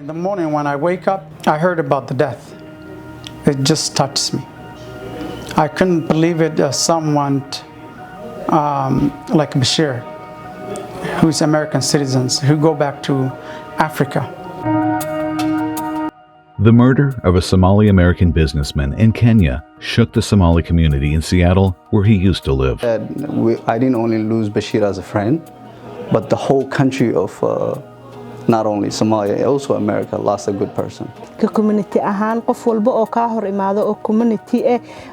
The morning when I wake up, I heard about the death. It just touches me. I couldn't believe it as someone like Bashir, who's American citizens, who go back to Africa. The murder of a Somali American businessman in Kenya shook the Somali community in Seattle, where he used to live. I didn't only lose Bashir as a friend, but the whole country of not only Somalia, also America, lost a good person. Community ahaan qof walba oo ka hor imaado oo community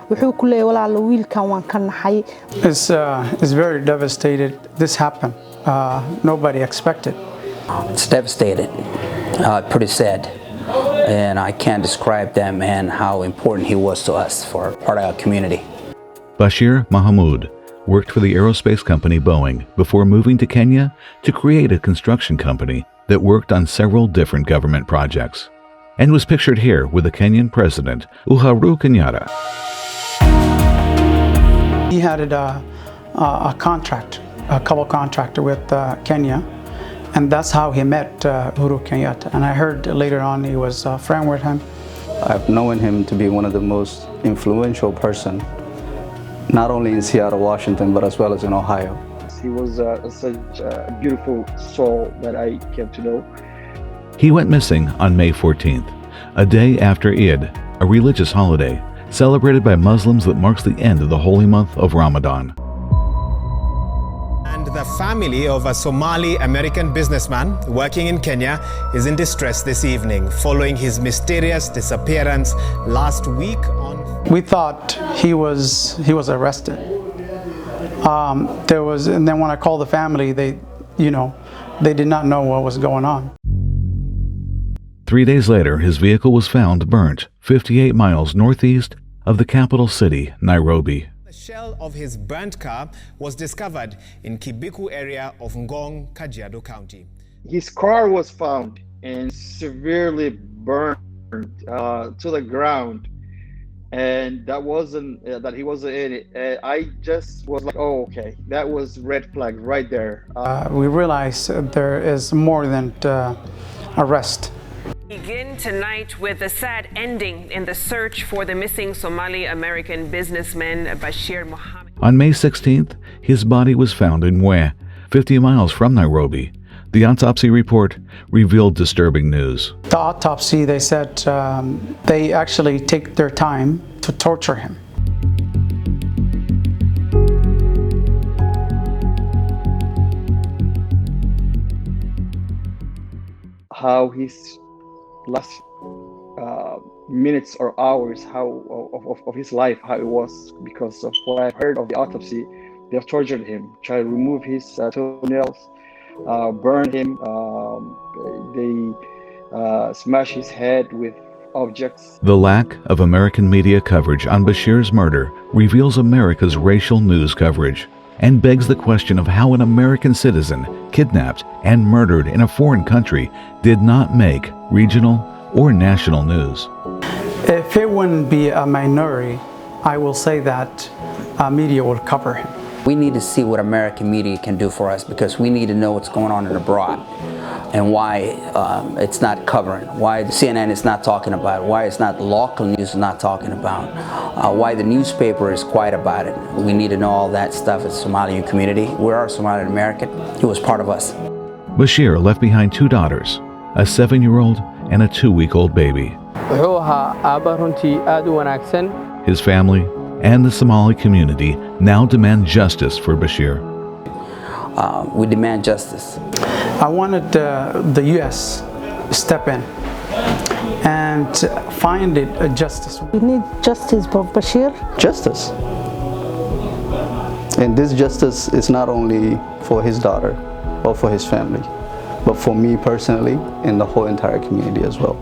wuxuu ku leeyahay walaal wiilkan waan ka naxay. It's very devastated. This happened. Nobody expected. It's devastated. Pretty sad. And I can't describe them and how important he was to us for part of our community. Bashir Mohmoud worked for the aerospace company Boeing before moving to Kenya to create a construction company that worked on several different government projects, and was pictured here with the Kenyan president, Uhuru Kenyatta. He had a contract, a couple contract with Kenya, and that's how he met Uhuru Kenyatta. And I heard later on he was a friend with him. I've known him to be one of the most influential person, not only in Seattle, Washington, but as well as in Ohio. He was such a beautiful soul that I came to know. He went missing on May 14th, a day after Eid, a religious holiday celebrated by Muslims that marks the end of the holy month of Ramadan. And the family of a Somali American businessman working in Kenya is in distress this evening following his mysterious disappearance last week on... We thought he was arrested. And then when I called the family, they did not know what was going on. 3 days later, his vehicle was found burnt 58 miles northeast of the capital city, Nairobi. The shell of his burnt car was discovered in Kibiku area of Ngong, Kajiado County. His car was found and severely burned to the ground. And that wasn't that he wasn't in it. I just was like, oh, okay, that was red flag right there. We realized there is more than arrest. Begin tonight with a sad ending in the search for the missing Somali American businessman Bashir Mohmoud. On May 16th, his body was found in Mwe, 50 miles from Nairobi. The autopsy report revealed disturbing news. The autopsy, they said they actually take their time to torture him. How his last minutes or hours of his life, how it was, because of what I heard of the autopsy, they have tortured him, tried to remove his toenails, burn him, they smash his head with objects. The lack of American media coverage on Bashir's murder reveals America's racial news coverage and begs the question of how an American citizen kidnapped and murdered in a foreign country did not make regional or national news. If it wouldn't be a minority, I will say that media will cover him. We need to see what American media can do for us, because we need to know what's going on in abroad and why it's not covering, why the CNN is not talking about it, why it's not the local news is not talking about it, why the newspaper is quiet about it. We need to know all that stuff as a Somali community. We are Somali American. He was part of us. Bashir left behind 2 daughters, a 7-year-old and a 2-week-old baby. His family and the Somali community now demand justice for Bashir. We demand justice. I wanted the U.S. to step in and find it a justice. We need justice for Bashir. Justice. And this justice is not only for his daughter or for his family, but for me personally and the whole entire community as well.